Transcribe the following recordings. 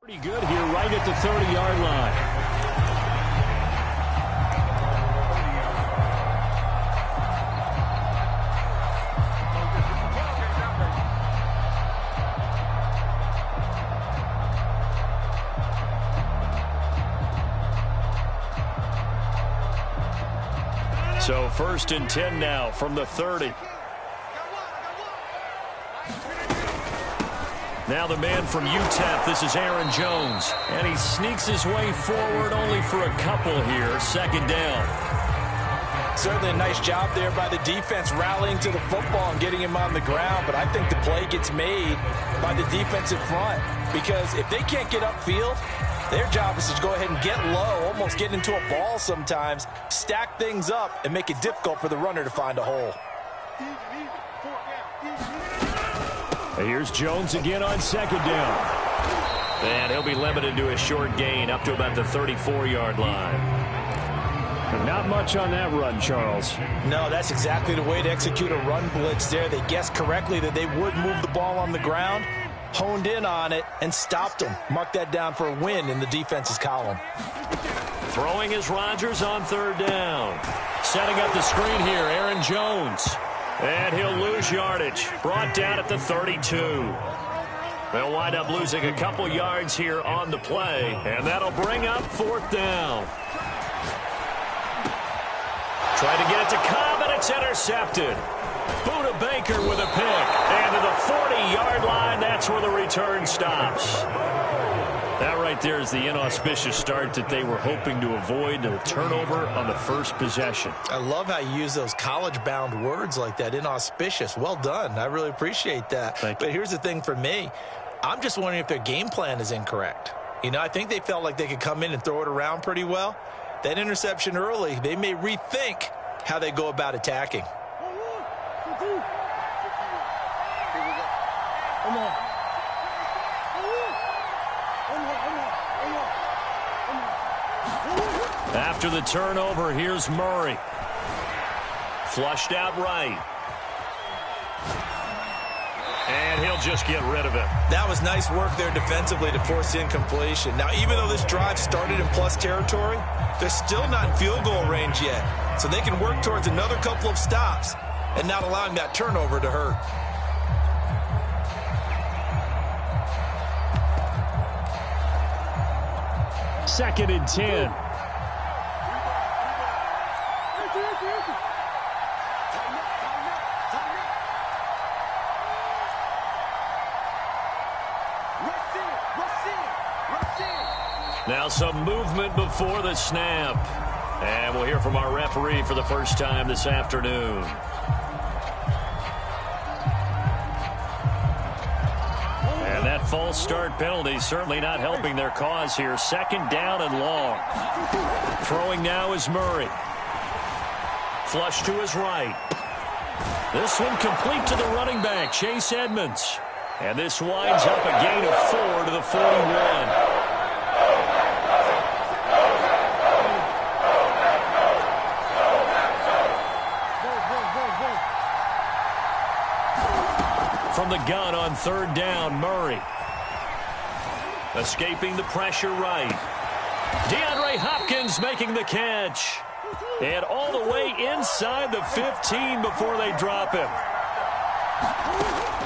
Pretty good here right at the 30-yard line. So 1st and 10 now from the 30. Now the man from UTEP, this is Aaron Jones. And he sneaks his way forward only for a couple here. 2nd down. Certainly a nice job there by the defense rallying to the football and getting him on the ground. But I think the play gets made by the defensive front. Because if they can't get upfield, their job is to go ahead and get low, almost get into a ball sometimes, stack things up, and make it difficult for the runner to find a hole. Here's Jones again on 2nd down. And he'll be limited to a short gain up to about the 34-yard line. Not much on that run, Charles. No, that's exactly the way to execute a run blitz there. They guessed correctly that they would move the ball on the ground, honed in on it, and stopped them. Mark that down for a win in the defense's column. Throwing is Rodgers on 3rd down. Setting up the screen here, Aaron Jones. And he'll lose yardage. Brought down at the 32. They'll wind up losing a couple yards here on the play. And that'll bring up 4th down. Trying to get it to Cobb, and it's intercepted. Buda Baker with a pick. And to the 40-yard line, that's where the return stops. That right there is the inauspicious start that they were hoping to avoid, a turnover on the first possession. I love how you use those college-bound words like that, inauspicious. Well done. I really appreciate that. Thank you. But here's the thing for me. I'm just wondering if their game plan is incorrect. You know, I think they felt like they could come in and throw it around pretty well. That interception early, they may rethink how they go about attacking. After the turnover, here's Murray. Flushed out right. And he'll just get rid of it. That was nice work there defensively to force the incompletion. Now, even though this drive started in plus territory, they're still not in field goal range yet. So they can work towards another couple of stops and not allowing that turnover to hurt. Second and 10. Now some movement before the snap. And we'll hear from our referee for the first time this afternoon. And that false start penalty certainly not helping their cause here. 2nd down and long. Throwing now is Murray. Flush to his right. This one complete to the running back, Chase Edmonds. And this winds up a gain of 4 to the 41. From the gun on 3rd down, Murray. Escaping the pressure right. DeAndre Hopkins making the catch. And all the way inside the 15 before they drop him.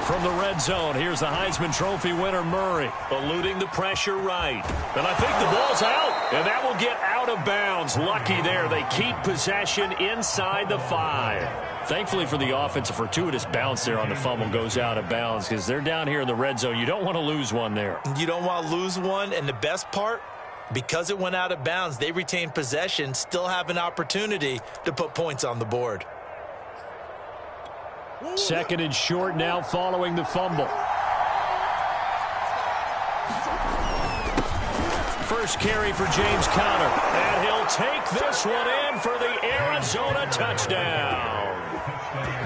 From the red zone, here's the Heisman Trophy winner, Murray, eluding the pressure right. And I think the ball's out, and that will get out of bounds. Lucky there. They keep possession inside the 5. Thankfully for the offense, a fortuitous bounce there on the fumble goes out of bounds because they're down here in the red zone. You don't want to lose one there. You don't want to lose one, and the best part, because it went out of bounds, they retain possession, still have an opportunity to put points on the board. 2nd and short now following the fumble. First carry for James Conner. And he'll take this one in for the Arizona touchdown.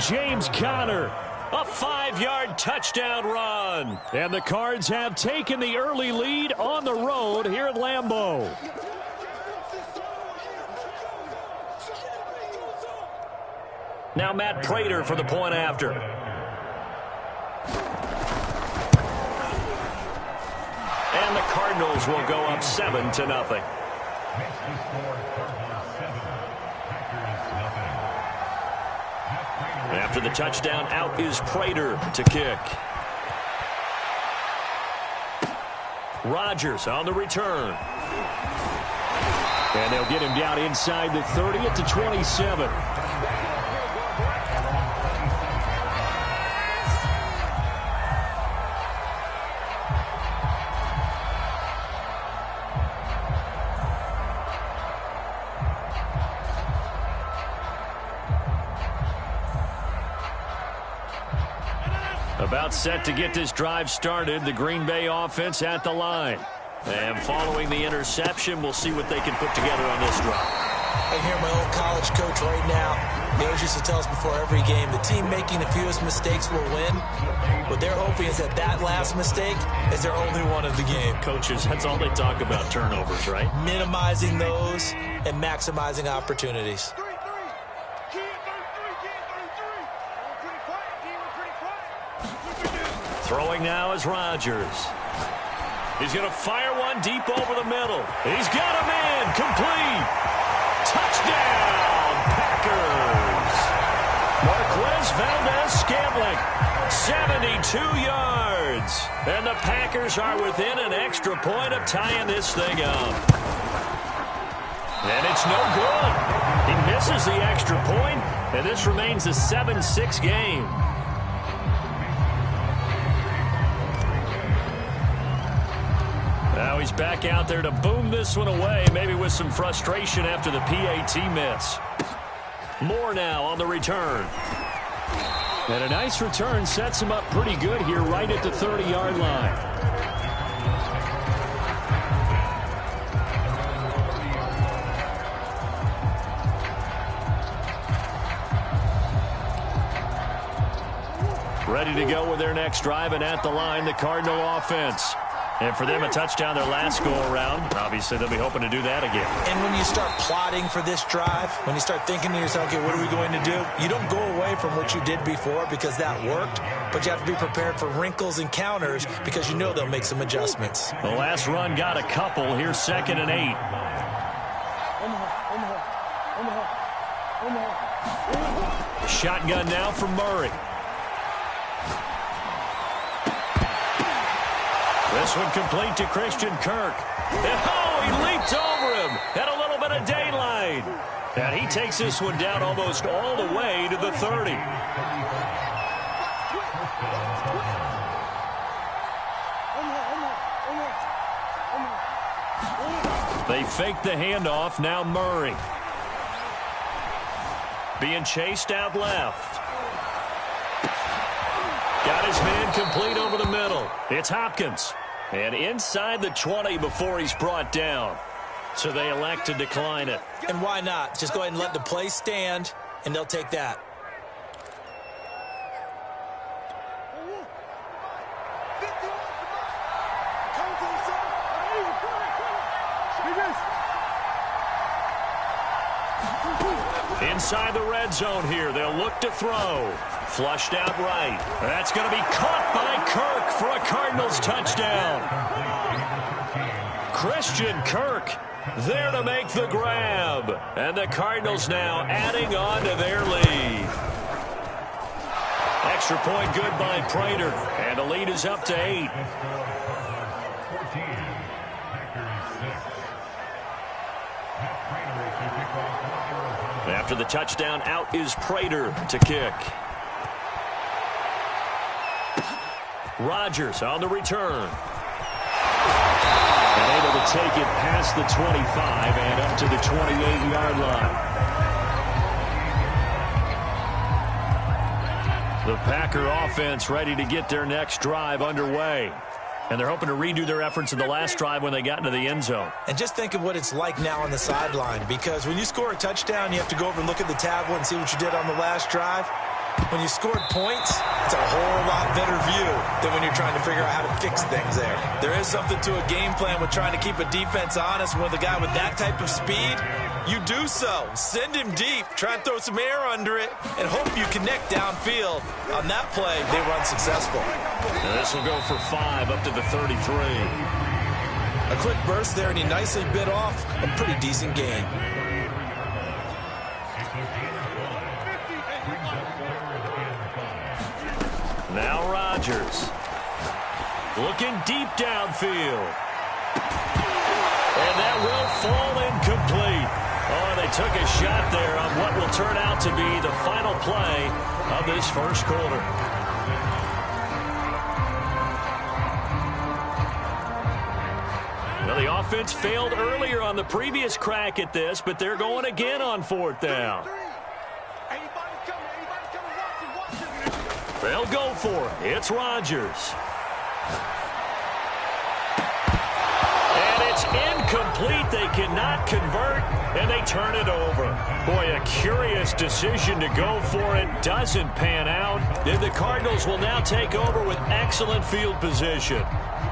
James Conner, a 5-yard touchdown run. And the Cards have taken the early lead on the road here at Lambeau. Now Matt Prater for the point after. And And the Cardinals will go up 7-0. After the touchdown, out is Prater to kick. Rodgers on the return. And they'll get him down inside the 30 at the 27. About set to get this drive started. The Green Bay offense at the line. And following the interception, we'll see what they can put together on this drive. I hear my old college coach right now. He always used to tell us before every game, the team making the fewest mistakes will win. What they're hoping is that last mistake is their only one of the game. Coaches, that's all they talk about, turnovers, right? Minimizing those and maximizing opportunities. Throwing now is Rodgers. He's going to fire one deep over the middle. He's got him in. Complete. Touchdown, Packers. Marquez Valdez-Scantling, 72 yards. And the Packers are within an extra point of tying this thing up. And it's no good. He misses the extra point, and this remains a 7-6 game. Now he's back out there to boom this one away, maybe with some frustration after the PAT miss. Moore now on the return. And a nice return sets him up pretty good here right at the 30-yard line. Ready to go with their next drive, and at the line, the Cardinal offense. And for them, a touchdown their last go-around. Obviously, they'll be hoping to do that again. And when you start plotting for this drive, when you start thinking to yourself, okay, what are we going to do? You don't go away from what you did before because that worked, but you have to be prepared for wrinkles and counters because you know they'll make some adjustments. The last run got a couple. Here's 2nd and 8. Shotgun now from Murray. This one complete to Christian Kirk. And he leaped over him. Had a little bit of daylight. And he takes this one down almost all the way to the 30. They fake the handoff. Now Murray. Being chased out left. Got his man complete over the middle. It's Hopkins. And inside the 20 before he's brought down. So they elect to decline it. And why not? Just go ahead and let the play stand, and they'll take that. Inside the red zone here. They'll look to throw. Flushed out right. That's going to be caught by Kirk for a Cardinals touchdown. Christian Kirk there to make the grab. And the Cardinals now adding on to their lead. Extra point good by Prater. And the lead is up to 8. After the touchdown, out is Prater to kick. Rodgers on the return. And able to take it past the 25 and up to the 28-yard line. The Packer offense ready to get their next drive underway. And they're hoping to redo their efforts in the last drive when they got into the end zone. And just think of what it's like now on the sideline, because when you score a touchdown, you have to go over and look at the tablet and see what you did on the last drive. When you scored points, it's a whole lot better view than when you're trying to figure out how to fix things there. There is something to a game plan with trying to keep a defense honest. With a guy with that type of speed, you do so. Send him deep, try and throw some air under it, and hope you connect downfield. On that play, they were unsuccessful. And this will go for 5 up to the 33. A quick burst there, and he nicely bit off a pretty decent gain. Now Rodgers. Looking deep downfield. And that will fall incomplete. Oh, they took a shot there on what will turn out to be the final play of this first quarter. Well, the offense failed earlier on the previous crack at this, but they're going again on fourth down. They'll go for it. It's Rodgers. And it's incomplete. They cannot convert, and they turn it over. Boy, a curious decision to go for it. Doesn't pan out. And the Cardinals will now take over with excellent field position.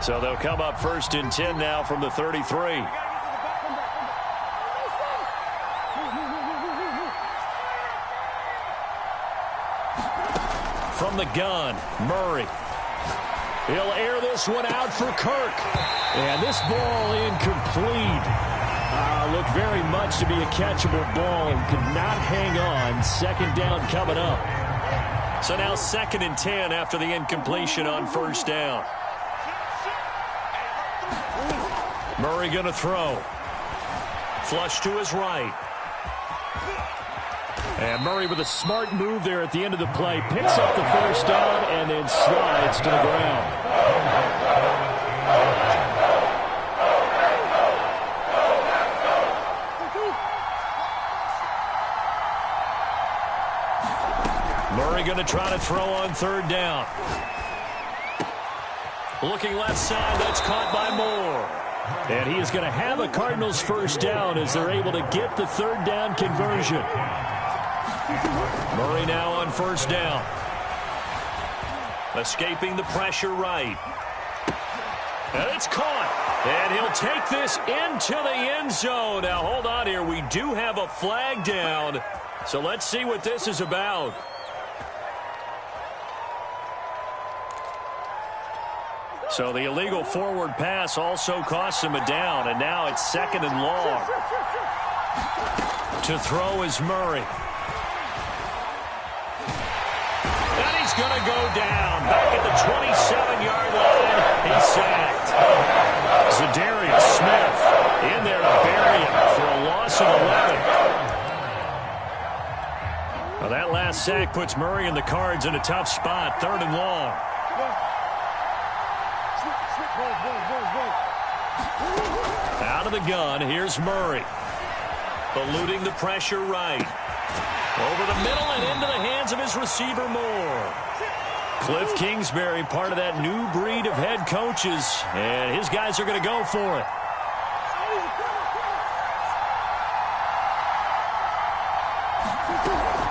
So they'll come up 1st and 10 now from the 33. From the gun, Murray. He'll air this one out for Kirk. And this ball incomplete. Looked very much to be a catchable ball and could not hang on. 2nd down coming up. So now 2nd and 10 after the incompletion on 1st down. Murray going to throw. Flush to his right. And Murray with a smart move there at the end of the play. Picks up the 1st down and then slides to the ground. Murray going to try to throw on 3rd down. Looking left side, that's caught by Moore. And he is going to have a Cardinals 1st down as they're able to get the 3rd down conversion. Murray now on 1st down. Escaping the pressure right. And it's caught. And he'll take this into the end zone. Now, hold on here. We do have a flag down. So let's see what this is about. So the illegal forward pass also costs him a down. And now it's 2nd and long. To throw is Murray. He's going to go down. Back at the 27-yard line. He's sacked. Zadarius Smith in there to bury him for a loss of 11. Well, that last sack puts Murray and the Cards in a tough spot. 3rd and long. Out of the gun, here's Murray. Eluding the pressure right. Over the middle and into the hands of his receiver, Moore. Cliff Kingsbury, part of that new breed of head coaches, and his guys are going to go for it.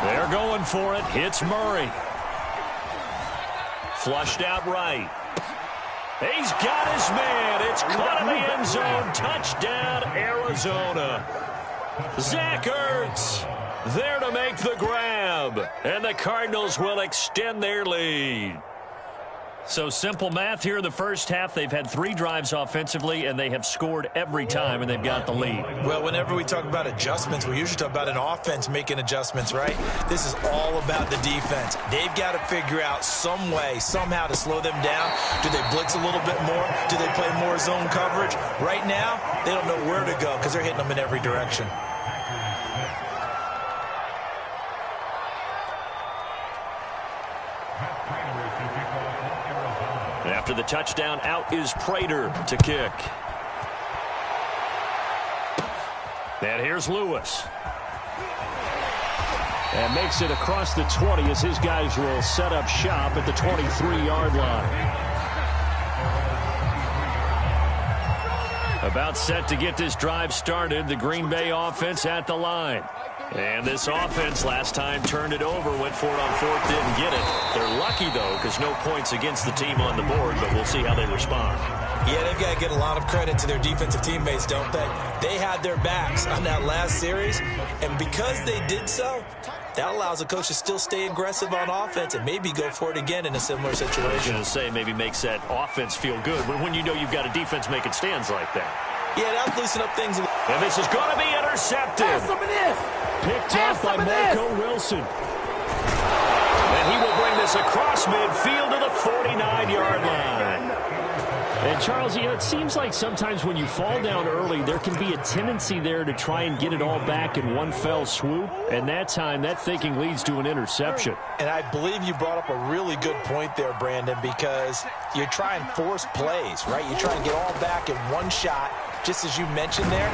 They're going for it. Hits Murray. Flushed out right. He's got his man. It's caught in the end zone. Touchdown, Arizona. Zach Ertz there to make the grab. And the Cardinals will extend their lead. So simple math here in the first half. They've had 3 drives offensively, and they have scored every time, and they've got the lead. Well, whenever we talk about adjustments, we usually talk about an offense making adjustments, right? This is all about the defense. They've got to figure out some way, somehow to slow them down. Do they blitz a little bit more? Do they play more zone coverage? Right now, they don't know where to go because they're hitting them in every direction. After the touchdown, out is Prater to kick. And here's Lewis. And makes it across the 20 as his guys will set up shop at the 23-yard line. About set to get this drive started. The Green Bay offense at the line. And this offense last time turned it over, went for it on 4th, didn't get it. They're lucky, though, because no points against the team on the board, but we'll see how they respond. Yeah, they've got to get a lot of credit to their defensive teammates, don't they? They had their backs on that last series, and because they did so, that allows the coach to still stay aggressive on offense and maybe go for it again in a similar situation. I was going to say maybe makes that offense feel good when you know you've got a defense making stands like that. Yeah, that'll loosen up things. And this is going to be intercepted. Picked off by Marco Wilson. And he will bring this across midfield to the 49-yard line. And, Charles, you know, it seems like sometimes when you fall down early, there can be a tendency there to try and get it all back in one fell swoop. And that time, that thinking leads to an interception. And I believe you brought up a really good point there, Brandon, because you try and force plays, right? You try and get all back in one shot, just as you mentioned there.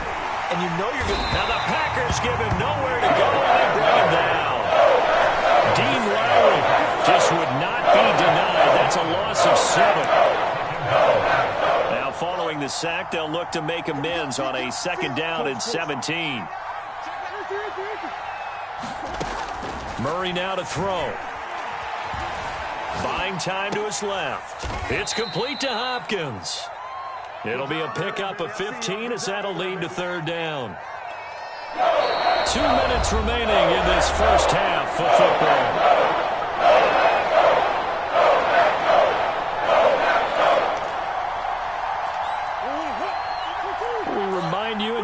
And you know you're going to... Now the Packers give him nowhere to go, and they bring him down. Dean Lowry just would not be denied. That's a loss of 7. Now, following the sack, they'll look to make amends on a 2nd down and 17. Murray now to throw. Buying time to his left. It's complete to Hopkins. It'll be a pickup of 15 as that'll lead to 3rd down. 2 minutes remaining in this first half of football.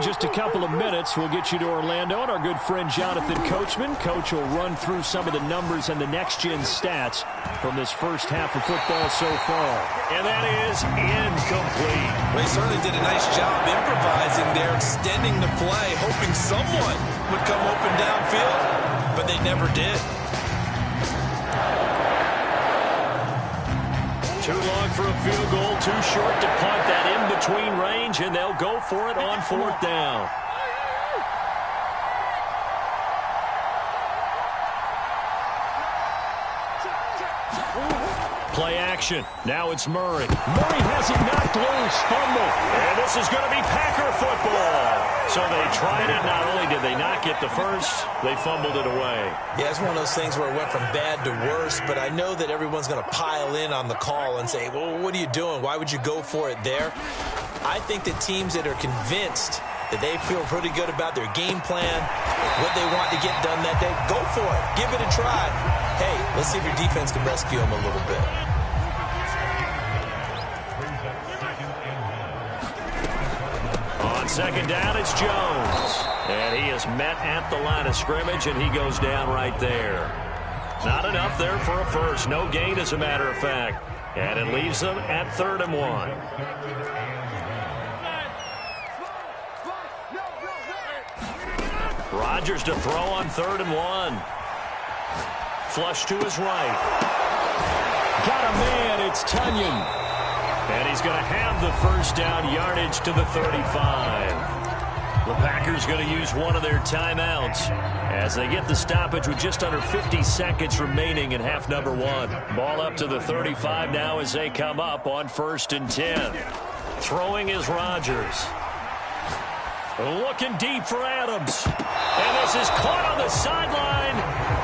Just a couple of minutes, we'll get you to Orlando, and our good friend Jonathan Coachman. Coach will run through some of the numbers and the next-gen stats from this first half of football so far. And that is incomplete. Well, he certainly did a nice job improvising there, extending the play, hoping someone would come open downfield, but they never did. Too long for a field goal, too short to punt that in-between range, and they'll go for it on 4th down. Play action. Now it's Murray. Murray has it knocked loose. Fumble. And this is going to be Packer football. So they tried it. Not only did they not get the first, they fumbled it away. Yeah, it's one of those things where it went from bad to worse, but I know that everyone's going to pile in on the call and say, well, what are you doing? Why would you go for it there? I think that teams that are convinced that they feel pretty good about their game plan, what they want to get done that day, go for it. Give it a try. Hey, let's see if your defense can rescue them a little bit. On 2nd down, it's Jones. And he is met at the line of scrimmage, and he goes down right there. Not enough there for a first. No gain, as a matter of fact. And it leaves them at 3rd and 1. Rodgers to throw on 3rd and 1. Flush to his right. Got a man, it's Tunyon. And he's going to have the first down yardage to the 35. The Packers going to use one of their timeouts as they get the stoppage with just under 50 seconds remaining in half number 1. Ball up to the 35 now as they come up on 1st and 10. Throwing is Rodgers. Looking deep for Adams. And this is caught on the sideline.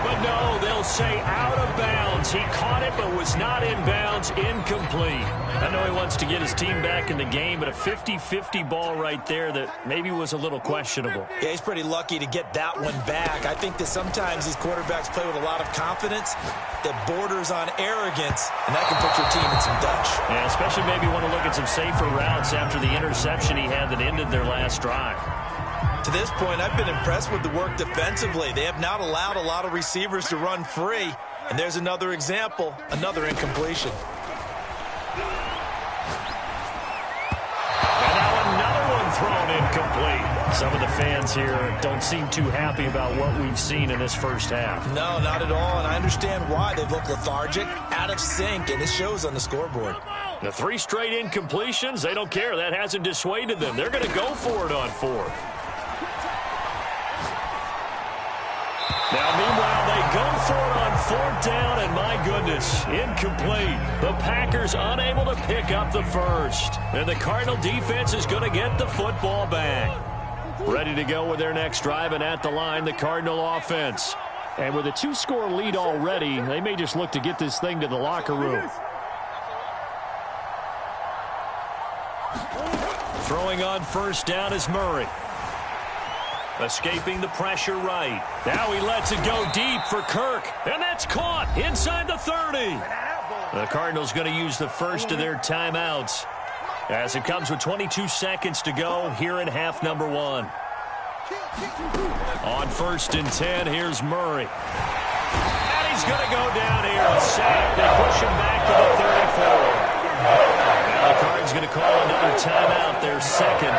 But no, they'll say out of bounds. He caught it but was not in bounds. Incomplete. I know he wants to get his team back in the game, but a 50-50 ball right there that maybe was a little questionable. Yeah, he's pretty lucky to get that one back. I think that sometimes these quarterbacks play with a lot of confidence that borders on arrogance, and that can put your team in some Dutch. Yeah, especially maybe want to look at some safer routes after the interception he had that ended their last drive. To this point, I've been impressed with the work defensively. They have not allowed a lot of receivers to run free. And there's another example, another incompletion. And now another one thrown incomplete. Some of the fans here don't seem too happy about what we've seen in this first half. No, not at all. And I understand why. They've looked lethargic, out of sync, and it shows on the scoreboard. The 3 straight incompletions, they don't care. That hasn't dissuaded them. They're going to go for it on 4th. Now, meanwhile, they go for it on 4th down, and my goodness, incomplete. The Packers unable to pick up the first. And the Cardinal defense is going to get the football back. Ready to go with their next drive, and at the line, the Cardinal offense. And with a 2-score lead already, they may just look to get this thing to the locker room. Throwing on 1st down is Murray. Escaping the pressure right. Now he lets it go deep for Kirk. And that's caught inside the 30. The Cardinals going to use the first of their timeouts as it comes with 22 seconds to go here in half number 1. On 1st and 10, here's Murray. And he's going to go down here. A sack. They push him back to the 34. Now the Cards going to call another timeout, their second,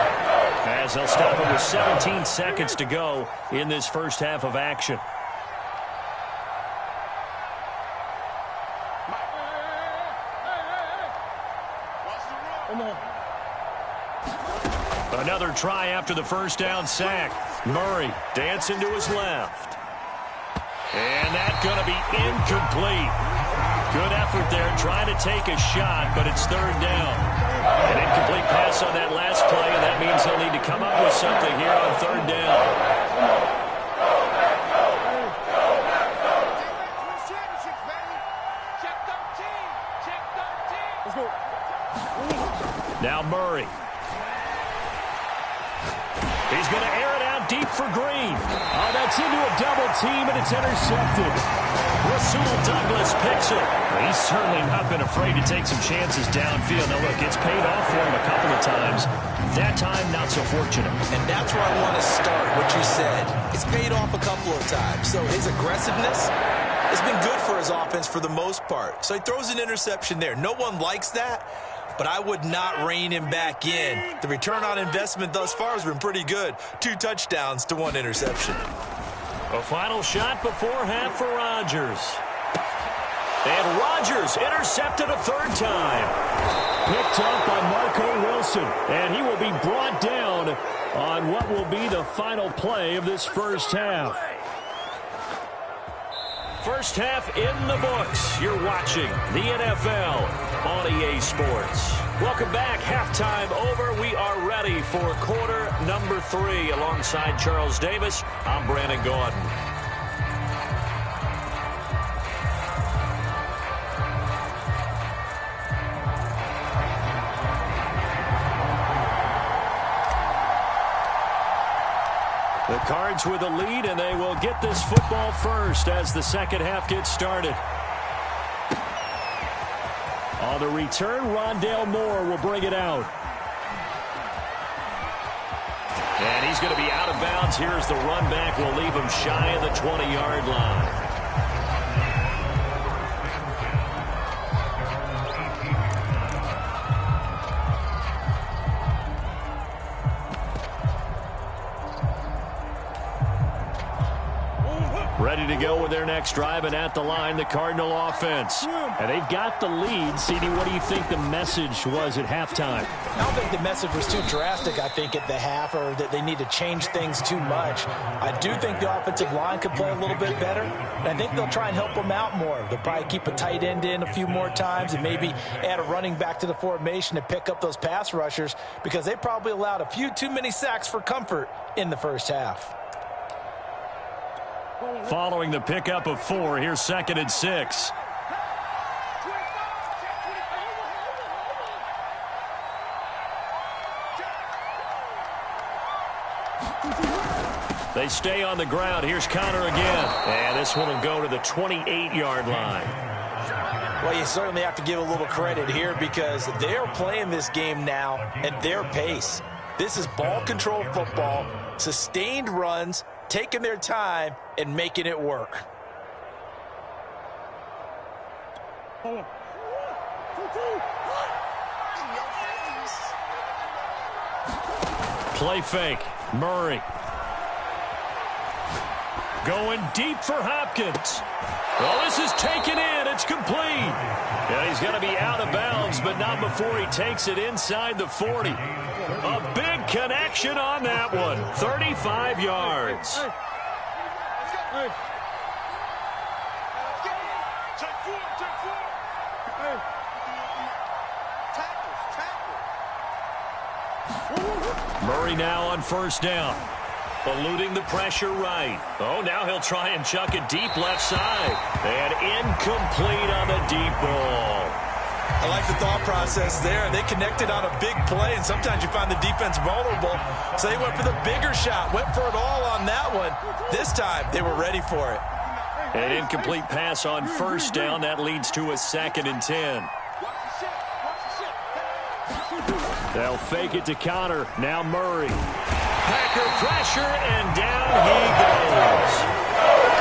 as they'll stop it with 17 seconds to go in this first half of action. Another try after the first down sack. Murray dancing to his left. And that's going to be incomplete. Good effort there trying to take a shot, but it's 3rd down. An incomplete pass on that last play, and that means they'll need to come up with something here on 3rd down. Now Murray. He's going to air it out deep for Green. Oh, that's into a double team, and it's intercepted. Rasul Douglas picks it. He's certainly not been afraid to take some chances downfield. Now, look, it's paid off for him a couple of times. That time, not so fortunate. And that's where I want to start, what you said. It's paid off a couple of times. So his aggressiveness has been good for his offense for the most part. So he throws an interception there. No one likes that. But I would not rein him back in. The return on investment thus far has been pretty good. 2 touchdowns to 1 interception. A final shot before half for Rodgers. And Rodgers intercepted a 3rd time. Picked up by Marco Wilson. And he will be brought down on what will be the final play of this first half. First half in the books. You're watching the NFL on EA Sports. Welcome back. Halftime over. We are ready for quarter number 3. Alongside Charles Davis, I'm Brandon Gaudin. The Cards with a lead, and they will get this football first as the second half gets started. On the return, Rondale Moore will bring it out. And he's going to be out of bounds. Here's the run back. Will leave him shy of the 20-yard line. Ready to go with their next drive, and at the line, the Cardinal offense. And they've got the lead. CD, what do you think the message was at halftime? I don't think the message was too drastic, I think, at the half, or that they need to change things too much. I do think the offensive line could play a little bit better, and I think they'll try and help them out more. They'll probably keep a tight end in a few more times and maybe add a running back to the formation to pick up those pass rushers, because they probably allowed a few too many sacks for comfort in the first half. Following the pickup of 4, here's 2nd and 6. They stay on the ground. Here's Connor again. And this one will go to the 28-yard line. Well, you certainly have to give a little credit here, because they're playing this game now at their pace. This is ball control football, sustained runs, taking their time and making it work. Play fake. Murray. Going deep for Hopkins. Well, this is taken in. It's complete. Yeah, he's going to be out of bounds, but not before he takes it inside the 40. A big connection on that one. 35 yards. Murray now on first down. Eluding the pressure right. Oh, now he'll try and chuck it deep left side. And incomplete on the deep ball. I like the thought process there. They connected on a big play, and sometimes you find the defense vulnerable. So they went for the bigger shot, went for it all on that one. This time, they were ready for it. An incomplete pass on first down. That leads to a 2nd and 10. They'll fake it to Connor. Now Murray. Packer pressure, and down he goes.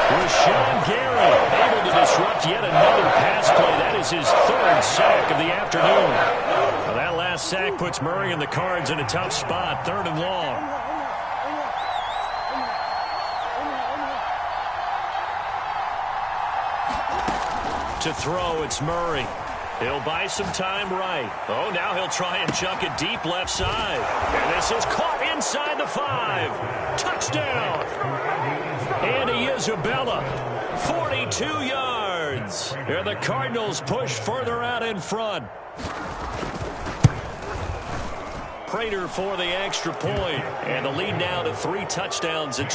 Rashawn Gary able to disrupt yet another pass play. That is his 3rd sack of the afternoon. Well, that last sack puts Murray and the Cards in a tough spot. 3rd and long. To throw, it's Murray. He'll buy some time right. Oh, now he'll try and chuck it deep left side. And this is caught inside the 5. Touchdown. Andy Isabella, 42 yards. And the Cardinals push further out in front. Prater for the extra point. And the lead now to 3 touchdowns.